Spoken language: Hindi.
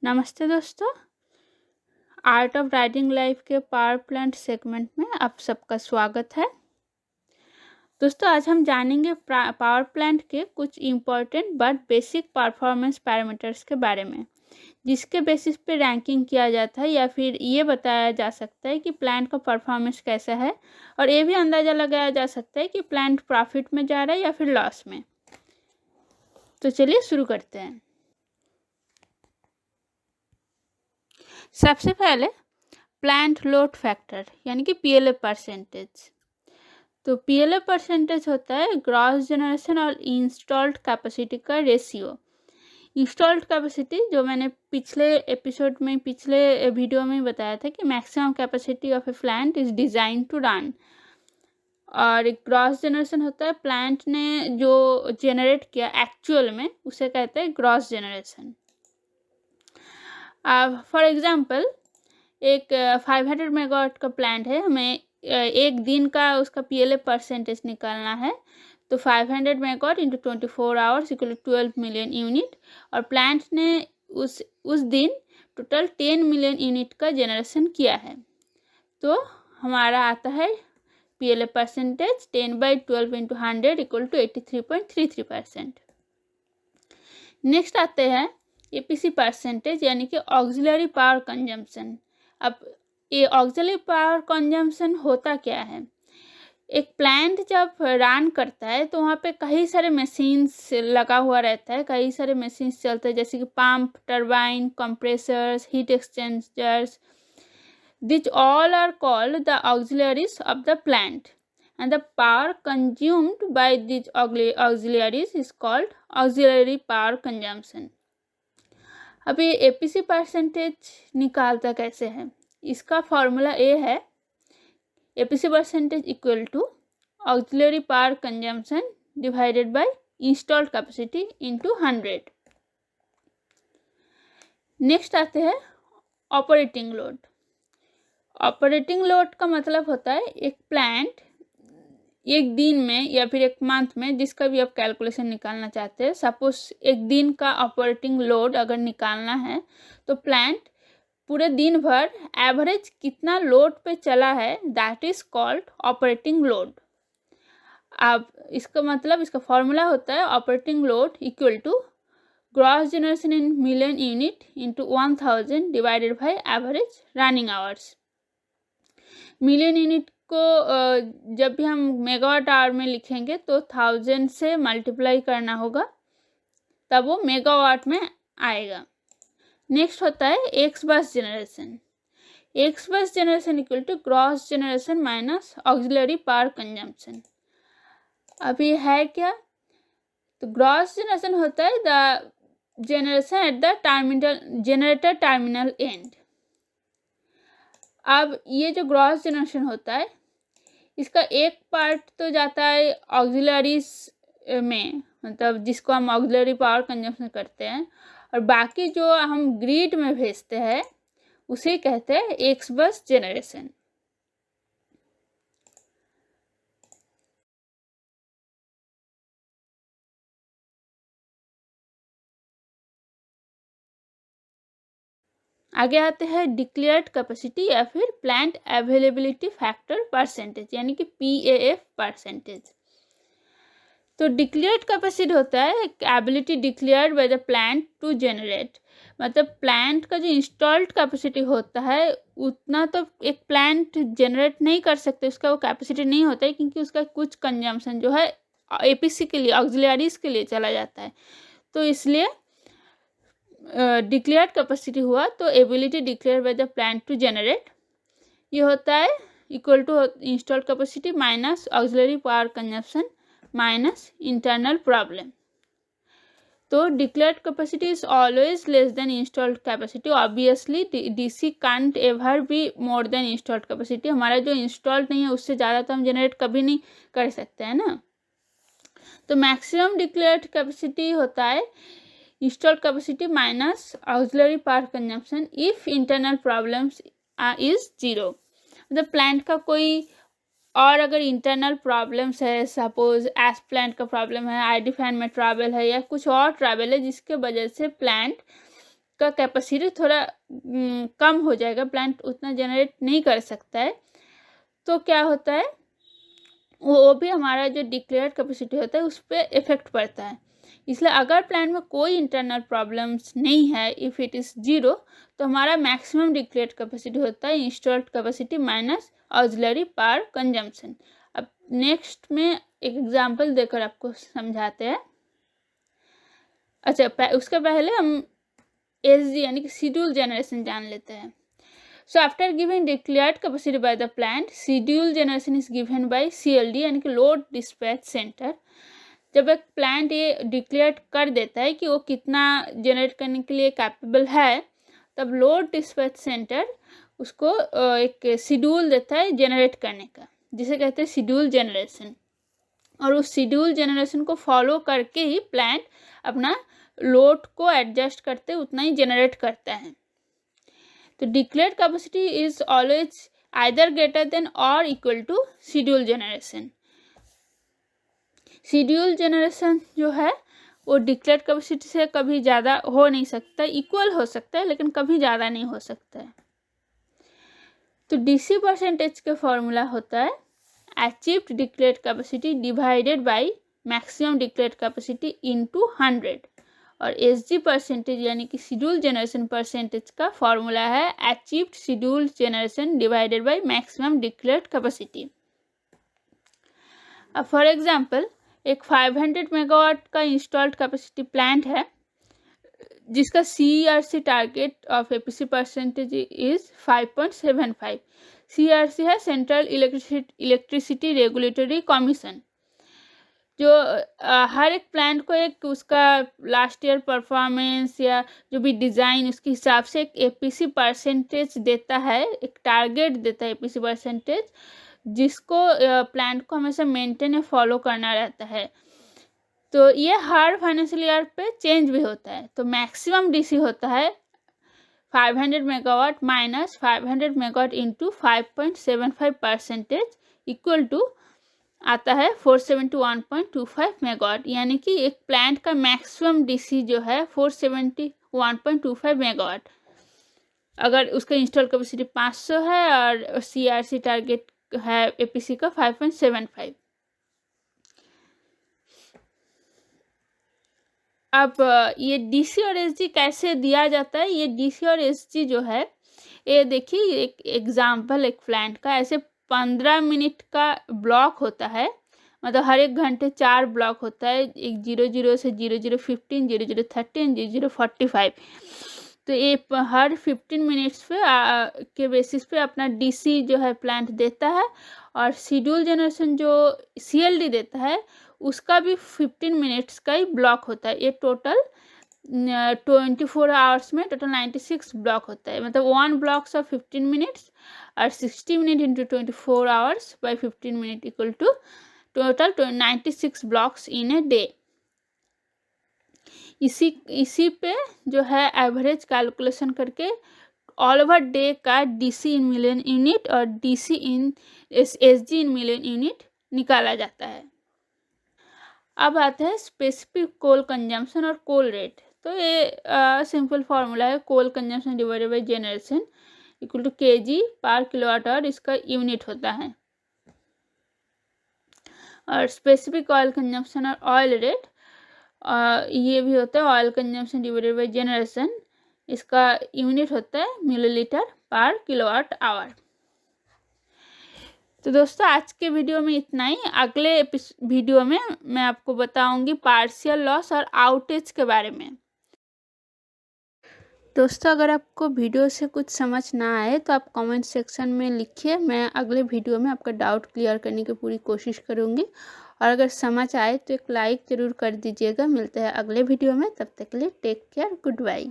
नमस्ते दोस्तों। आर्ट ऑफ राइटिंग लाइफ के पावर प्लांट सेगमेंट में आप सबका स्वागत है। दोस्तों, आज हम जानेंगे पावर प्लांट के कुछ important but basic performance parameters के बारे में, जिसके बेसिस पे रैंकिंग किया जाता है या फिर ये बताया जा सकता है कि प्लांट का परफॉर्मेंस कैसा है, और ये भी अंदाज़ा लगाया जा सकता है कि प्लांट प्रॉफिट में जा रहा है या फिर लॉस में। तो चलिए शुरू करते हैं। सबसे पहले प्लांट लोड फैक्टर यानी कि पीएलए परसेंटेज। तो पीएलए परसेंटेज होता है ग्रॉस जनरेशन और इंस्टॉल्ड कैपेसिटी का रेशियो। इंस्टॉल्ड कैपेसिटी जो मैंने पिछले वीडियो में बताया था कि maximum capacity of a plant is design to run, और ग्रॉस जनरेशन होता है प्लांट ने जो जनरेट किया एक्चुअल में, उसे कहते हैं ग्रॉस जनरेशन। फॉर एग्जांपल एक 500 मेगावाट का प्लांट है, हमें एक दिन का उसका पीएलए परसेंटेज निकालना है। तो 500 megawatt into 24 hours equal to 12 million unit, और प्लांट ने उस दिन टोटल 10 मिलियन यूनिट का जनरेशन किया है। तो हमारा आता है PLA percentage 10/12 into 100 equal to 83.33%। Next आते हैं एपीसी परसेंटेज यानी कि ऑक्सिलरी पावर कंजम्पशन। अब ये ऑक्सिलरी पावर कंजम्पशन होता क्या है? एक प्लांट जब रन करता है तो वहाँ पे कई सारे मशीन्स लगा हुआ रहता है, कई सारे मशीन्स चलते हैं, जैसे कि pump, turbine, compressors, heat exchangers. This all are called the auxiliaries of the plant, and the power consumed by these auxiliaries is called auxiliary power consumption. अब ये एपीसी परसेंटेज निकालता कैसे है? इसका फॉर्मूला ये है, APC percentage equal to auxiliary power consumption divided by installed capacity into 100। Next आते हैं ऑपरेटिंग लोड। ऑपरेटिंग लोड का मतलब होता है एक प्लांट एक दिन में या फिर एक मंथ में, जिसका भी आप कैलकुलेशन निकालना चाहते हैं, सपोज एक दिन का ऑपरेटिंग लोड अगर निकालना है तो प्लांट पूरे दिन भर एवरेज कितना लोड पे चला है, that is called operating load. अब इसका फॉर्मूला होता है operating load equal to gross generation in million unit into 1000 divided by average running hours. Million unit को जब भी हम मेगावाट आवर में लिखेंगे तो 1000 से मल्टीप्लाई करना होगा, तब वो मेगावाट में आएगा। नेक्स्ट होता है ex bus generation. Ex bus generation equal to gross generation minus auxiliary power consumption. अब ये है क्या? तो ग्रॉस जनरेशन होता है the generation at the generator terminal end. अब ये जो ग्रॉस जनरेशन होता है, इसका एक पार्ट तो जाता है ऑक्सिलरीज में, मतलब जिसको हम ऑक्सिलरी पावर कंजम्पशन करते हैं, और बाकी जो हम ग्रिड में भेजते हैं उसे कहते हैं एक्स बस जनरेशन। आगे आते हैं डिक्लेयर्ड कैपेसिटी या फिर प्लांट अवेलेबिलिटी फैक्टर परसेंटेज यानी कि पीएएफ परसेंटेज। तो डिक्लेयर्ड कैपेसिटी होता है ability declared by the plant to generate, मतलब प्लांट का जो इंस्टॉल्ड कैपेसिटी होता है उतना तो एक प्लांट जनरेट नहीं कर सकते, उसका वो कैपेसिटी नहीं होता है, क्योंकि उसका कुछ कंजम्पशन जो है एपीसी के लिए, ऑक्सिलरीज के लिए चला जाता है। तो इसलिए डिक्लेयर्ड कैपेसिटी हुआ तो ability declare by the plant to generate, ये होता है equal to installed capacity minus auxiliary power consumption minus internal problem. तो declared capacity is always less than installed capacity. Obviously DC can't ever be more than installed capacity. हमारा जो इंस्टॉल्ड नहीं है उससे ज़्यादा तो हम जनरेट कभी नहीं कर सकते हैं ना। तो मैक्सिमम डिक्लेयर्ड कैपेसिटी होता है installed capacity minus auxiliary power consumption if internal problems is 0। मतलब प्लांट का कोई और अगर इंटरनल प्रॉब्लम्स है, सपोज एस प्लांट का प्रॉब्लम है, आईडी फैन में ट्रैवल है या कुछ और ट्रैवल है जिसके वजह से प्लांट का कैपेसिटी थोड़ा कम हो जाएगा, प्लांट उतना जनरेट नहीं कर सकता है, तो क्या होता है वो भी हमारा जो डिक्लेयर्ड कैपेसिटी होता है उस पर इफेक्ट पड़ता है। इसलिए अगर प्लांट में कोई इंटरनल प्रॉब्लम्स नहीं है, इफ़ इट इज़ जीरो, तो हमारा मैक्सिमम डिक्लेयर्ड कैपेसिटी होता है installed capacity minus auxiliary power consumption. अब नेक्स्ट में एक एग्जांपल देकर आपको समझाते हैं। अच्छा, उसके पहले हम एसजी यानी कि शेड्यूल जनरेशन जान लेते हैं। So after giving declared capacity by the plant, schedule generation is given by CLD यानी कि लोड डिस्पैच सेंटर। जब एक प्लांट ये डिक्लेयर कर देता है कि वो कितना जनरेट करने के लिए कैपेबल है, तब लोड डिस्पैच सेंटर उसको एक शेड्यूल देता है जनरेट करने का, जिसे कहते हैं शेड्यूल जनरेशन। और उस शेड्यूल जनरेशन को फॉलो करके ही प्लांट अपना लोड को एडजस्ट करते उतना ही जनरेट करता है। तो declared capacity is always either greater than और equal to schedule generation. Schedule generation जो है वो डिक्लेयर्ड कैपेसिटी से कभी ज़्यादा हो नहीं सकता, इक्वल हो सकता है लेकिन कभी ज़्यादा नहीं हो सकता है। तो डीसी परसेंटेज का फॉर्मूला होता है achieved declared capacity divided by maximum declared capacity into 100, और एसजी परसेंटेज यानी कि शेड्यूल जनरेशन परसेंटेज का फॉर्मूला है achieved schedule generation divided by maximum declared capacity. अब फॉर एग्जांपल एक 500 मेगावाट का इंस्टॉल्ड कैपेसिटी प्लांट है जिसका CERC target of APC percentage is 5.75। CERC है सेंट्रल इलेक्ट्रिसिटी रेगुलेटरी कमीशन, जो हर एक प्लांट को एक उसका लास्ट ईयर परफॉर्मेंस या जो भी डिज़ाइन उसके हिसाब से एक एपीसी परसेंटेज देता है, एक टारगेट देता है एपीसी परसेंटेज, जिसको प्लांट को हमेशा मेंटेन या फॉलो करना रहता है। तो ये हर फाइनेंशियल ईयर पे चेंज भी होता है। तो मैक्सिमम डीसी होता है 500 megawatt minus 500 megawatt into 5.75% equal to आता है 471.25 मेगावाट, यानी कि एक प्लांट का मैक्सिमम डीसी जो है 471.25 मेगावाट। अगर उसका इंस्टॉल कैपेसिटी 500 है और सीआरसी टारगेट है एपीसी का 5.75। अब ये डीसी और एसजी कैसे दिया जाता है? ये डीसी और एसजी जो है, ये देखिए एक एग्जाम्पल एक प्लांट का, ऐसे 15 मिनट का ब्लॉक होता है, मतलब हर एक घंटे 4 ब्लॉक होता है, एक 00 से 0015, 0013, 0045। तो ये हर 15 मिनट्स पे के बेसिस पे अपना डीसी जो है प्लांट देता है, और शेड्यूल जनरेशन जो सीएलडी देता है उसका भी 15 मिनट्स का ही ब्लॉक होता है। ये टोटल 24 आवर्स में टोटल 96 ब्लॉक होता है, मतलब 1 ब्लॉक्स ऑफ 15 मिनट्स और 60 minute into 24 hours by 15 minute equal to total 96 blocks in a day. इसी पे जो है एवरेज कैलकुलेशन करके ऑल ओवर डे का डीसी इन मिलियन यूनिट और DC in SG in million unit निकाला जाता है। अब आता है स्पेसिफिक कोल कंजम्पशन और कोल रेट। तो ये सिंपल फार्मूला है, coal consumption divided by generation equal to KG per kilowatt hour, इसका यूनिट होता है। और स्पेसिफिक ऑयल कंजम्पशन और ऑयल रेट ये भी होता है oil consumption divided by generation, इसका यूनिट होता है मिलीलीटर पर किलोवाट आवर। तो दोस्तों आज के वीडियो में इतना ही। अगले वीडियो में मैं आपको बताऊंगी पार्शियल लॉस और आउटेज के बारे में। दोस्तों अगर आपको वीडियो से कुछ समझ ना आए तो आप कमेंट सेक्शन में लिखिए, मैं अगले वीडियो में आपका डाउट क्लियर करने की पूरी कोशिश करूंगी। और अगर समझ आए तो एक लाइक ज़रूर कर दीजिएगा। मिलते हैं अगले वीडियो में, तब तक के लिए टेक केयर, गुड बाय।